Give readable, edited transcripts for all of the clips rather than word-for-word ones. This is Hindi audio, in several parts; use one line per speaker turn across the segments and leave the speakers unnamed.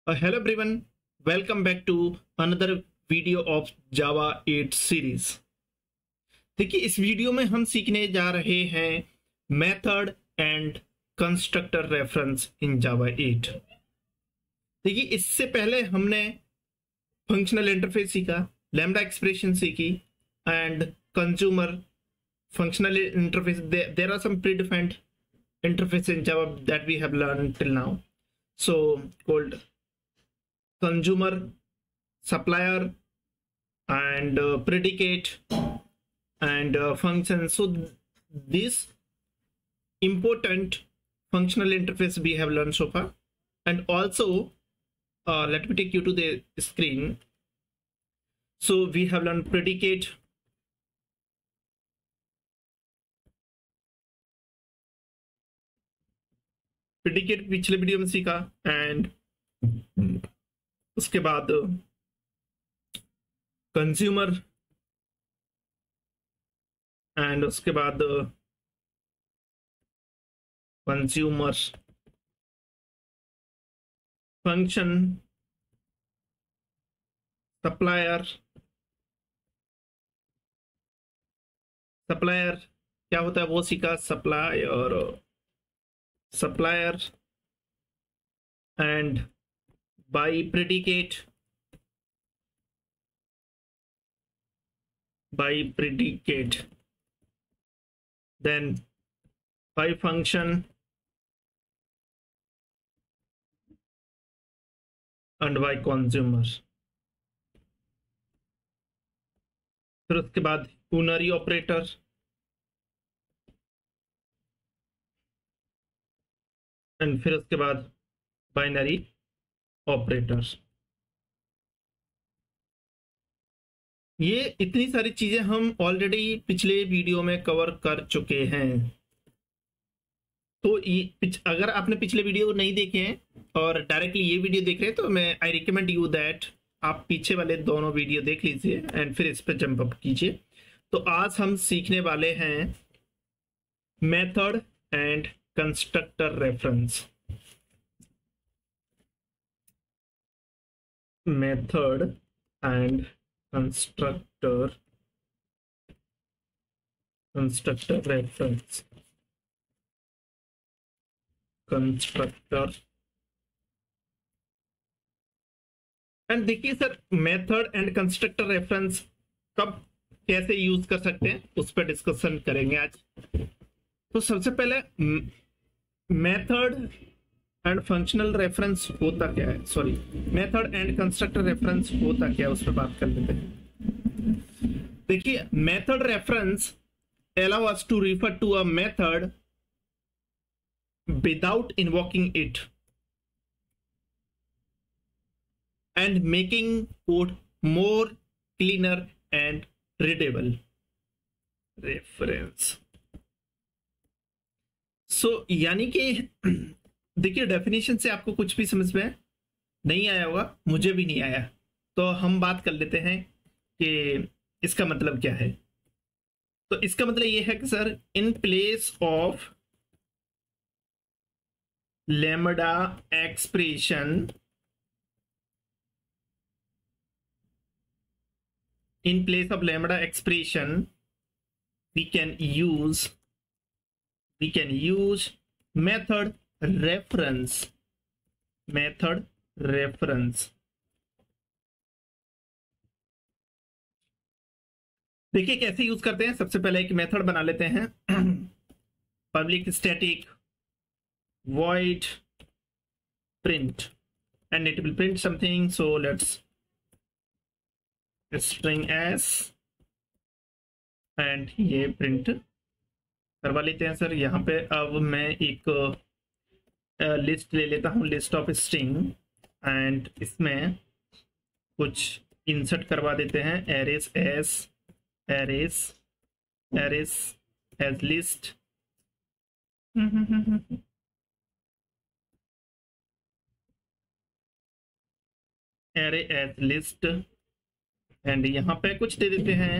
Hello everyone, welcome back to another video of Java 8 series। देखिए इस वीडियो में हम सीखने जा रहे हैं method and constructor reference in जावा 8। देखिए इससे पहले हमने फंक्शनल इंटरफेस सीखा, लैम्डा एक्सप्रेशन सीखी and consumer functional interface. There are some predefined interface in Java that we have learned till now, so called consumer, supplier, and predicate and function. So this important functional interface we have learned so far, and also let me take you to the screen. So we have learned predicate, पिछले वीडियो में सीखा, एंड उसके बाद कंज्यूमर, एंड उसके बाद कंज्यूमर फंक्शन, सप्लायर क्या होता है वो सीखा, supplier and by predicate, then by function and by consumer। फिर उसके बाद यूनरी ऑपरेटर, एंड फिर उसके बाद बाइनरी ऑपरेटर। ये इतनी सारी चीजें हम ऑलरेडी पिछले वीडियो में कवर कर चुके हैं। तो अगर आपने पिछले वीडियो नहीं देखे हैं और डायरेक्टली ये वीडियो देख रहे हैं तो मैं आई रिकमेंड यू दैट आप पीछे वाले दोनों वीडियो देख लीजिए एंड फिर इस पर जंप अप कीजिए। तो आज हम सीखने वाले हैं method and constructor reference. Method and constructor reference, constructor. And देखिए sir, method and constructor reference कब कैसे यूज कर सकते हैं उस पर डिस्कशन करेंगे आज। तो सबसे पहले मेथड एंड फंक्शनल रेफरेंस होता क्या है, sorry method and constructor reference होता क्या है उस पर बात कर लेते हैं। देखिए method reference allow us to refer to a method without invoking it and making code more cleaner and readable। Reference यानी कि देखिए डेफिनेशन से आपको कुछ भी समझ में नहीं आया होगा, मुझे भी नहीं आया, तो हम बात कर लेते हैं कि इसका मतलब क्या है। तो इसका मतलब ये है कि sir in place of lambda expression, in place of lambda expression we can use method reference। देखिए कैसे यूज करते हैं। सबसे पहले एक मेथड बना लेते हैं, public static void print, and it will print something, so let's string s and ये प्रिंट करवा लेते हैं सर। यहाँ पे अब मैं एक लिस्ट ले लेता हूँ, लिस्ट ऑफ स्ट्रिंग, एंड इसमें कुछ इंसर्ट करवा देते हैं, arrays as list. Array as list, and यहाँ पे कुछ दे देते हैं,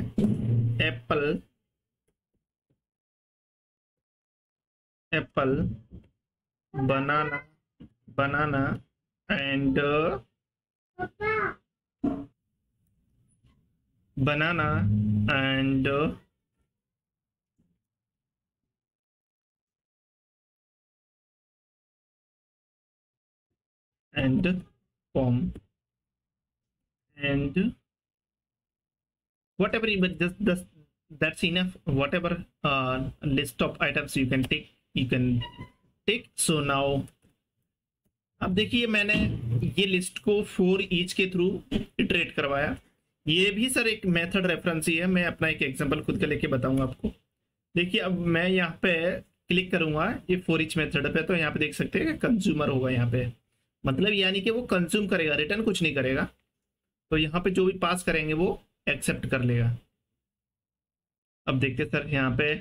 apple banana and banana and form and whatever, but just that's enough. Whatever list of items you can take, you can take. So now अब देखिए मैंने ये लिस्ट को फॉर ईच के थ्रू इटरेट करवाया। ये भी सर एक मेथड रेफरेंस ही है, मैं अपना एक एग्जांपल खुद का लेके बताऊंगा आपको। देखिए अब मैं यहाँ पे क्लिक करूंगा ये फॉर ईच मेथड पे, तो यहाँ पे देख सकते हैं कि कंज्यूमर होगा यहाँ पे, मतलब यानी कि वो कंज्यूम करेगा, रिटर्न कुछ नहीं करेगा। तो यहाँ पे जो भी पास करेंगे वो एक्सेप्ट कर लेगा। अब देखते सर यहाँ पे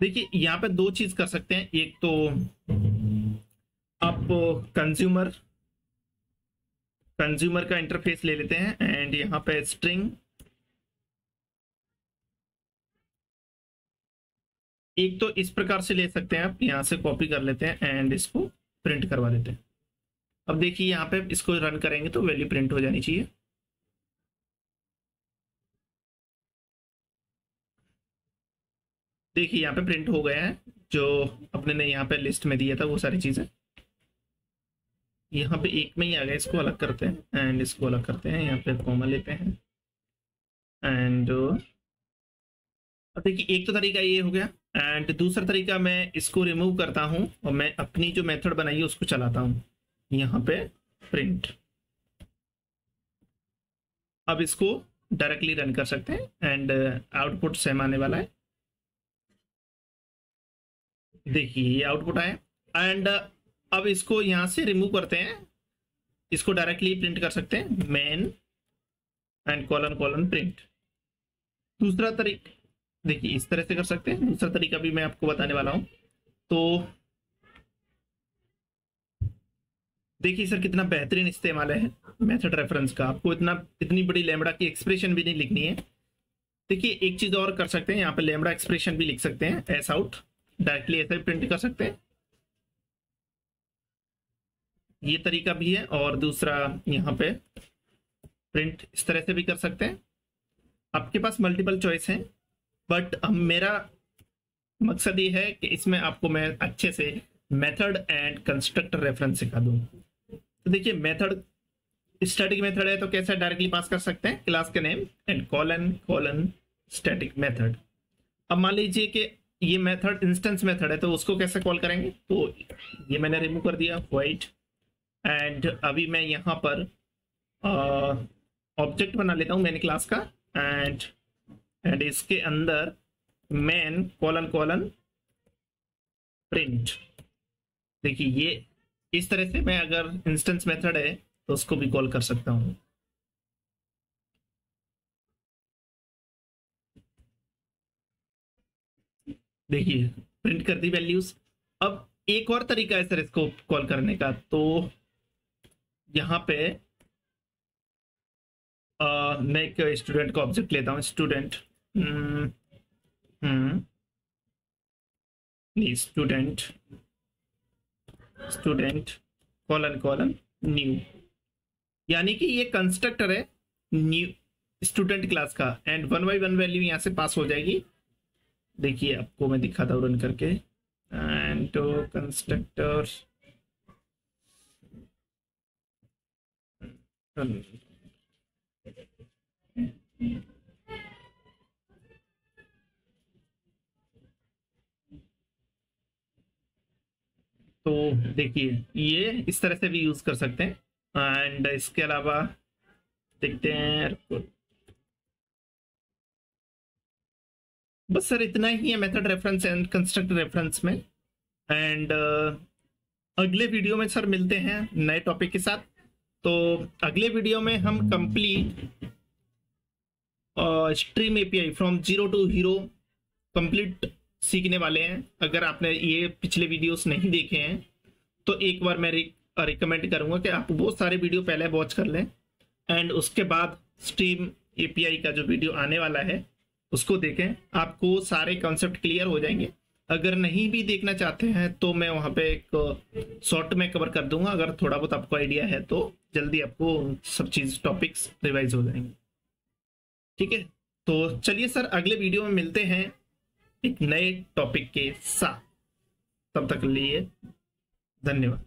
देखिए, यहाँ पे दो चीज कर सकते हैं। एक तो आप कंज्यूमर का इंटरफेस ले लेते हैं एंड यहाँ पे स्ट्रिंग, एक तो इस प्रकार से ले सकते हैं आप, यहाँ से कॉपी कर लेते हैं एंड इसको प्रिंट करवा देते हैं। अब देखिए यहाँ पे इसको रन करेंगे तो वैल्यू प्रिंट हो जानी चाहिए। देखिए यहाँ पे प्रिंट हो गया है जो अपने ने यहाँ पे लिस्ट में दिया था वो सारी चीजें यहाँ पे एक में ही आ गया। इसको अलग करते हैं एंड इसको अलग करते हैं, यहाँ पे कॉमा लेते हैं एंड अब देखिए एक तो तरीका ये हो गया एंड दूसरा तरीका मैं इसको रिमूव करता हूँ और मैं अपनी जो मेथड बनाई है उसको चलाता हूँ यहाँ पे प्रिंट। अब इसको डायरेक्टली रन कर सकते हैं एंड आउटपुट सेम आने वाला है। देखिए ये आउटपुट आया एंड अब इसको यहाँ से रिमूव करते हैं, इसको डायरेक्टली प्रिंट कर सकते हैं main and colon colon print. दूसरा तरीका देखिए इस तरह से कर सकते हैं, दूसरा तरीका भी मैं आपको बताने वाला हूं। तो देखिए सर कितना बेहतरीन इस्तेमाल है मेथड रेफरेंस का, आपको इतनी बड़ी लैम्बडा की एक्सप्रेशन भी नहीं लिखनी है। देखिए एक चीज और कर सकते हैं, यहाँ पे लैम्बडा एक्सप्रेशन भी लिख सकते हैं, एस आउट डायरेक्टली ऐसे प्रिंट कर सकते हैं, ये तरीका भी है। और दूसरा यहाँ पे प्रिंट इस तरह से भी कर सकते हैं। आपके पास मल्टीपल चॉइस है बट मेरा मकसद ये है कि इसमें आपको मैं अच्छे से मेथड एंड कंस्ट्रक्टर रेफरेंस सिखा दूं। तो देखिए मेथड स्टैटिक मेथड है तो कैसे डायरेक्टली पास कर सकते हैं क्लास के name and colon colon static method. अब मान लीजिए कि ये मेथड इंस्टेंस मेथड है तो उसको कैसे कॉल करेंगे, तो ये मैंने रिमूव कर दिया वाइट एंड अभी मैं यहाँ पर ऑब्जेक्ट बना लेता हूँ मैंने क्लास का एंड इसके अंदर मेन कॉलन कॉलन प्रिंट। देखिए ये इस तरह से मैं अगर इंस्टेंस मेथड है तो उसको भी कॉल कर सकता हूँ। देखिए प्रिंट कर दी वैल्यूज। अब एक और तरीका है सर इसको कॉल करने का, तो यहाँ पे मैं एक स्टूडेंट का ऑब्जेक्ट लेता हूँ, student student student colon colon new, यानी कि ये कंस्ट्रक्टर है न्यू स्टूडेंट क्लास का एंड 1 by 1 वैल्यू यहाँ से पास हो जाएगी। देखिए आपको मैं दिखाता हूँ रन करके एंड कंस्ट्रक्टर तो देखिए ये इस तरह से भी यूज कर सकते हैं एंड इसके अलावा देखते हैं। बस सर इतना ही है method reference and construct reference में एंड अगले वीडियो में सर मिलते हैं नए टॉपिक के साथ। तो अगले वीडियो में हम complete stream API from zero to hero complete सीखने वाले हैं। अगर आपने ये पिछले वीडियोस नहीं देखे हैं तो एक बार मैं रिकमेंड करूंगा कि आप बहुत सारे वीडियो पहले वॉच कर लें एंड उसके बाद स्ट्रीम एपीआई का जो वीडियो आने वाला है उसको देखें, आपको सारे कॉन्सेप्ट क्लियर हो जाएंगे अगर नहीं भी देखना चाहते हैं तो मैं वहां पे एक शॉर्ट में कवर कर दूंगा। अगर थोड़ा बहुत आपको आइडिया है तो जल्दी आपको सब चीज टॉपिक्स रिवाइज हो जाएंगे। ठीक है, तो चलिए सर अगले वीडियो में मिलते हैं एक नए टॉपिक के साथ। तब तक के लिए धन्यवाद।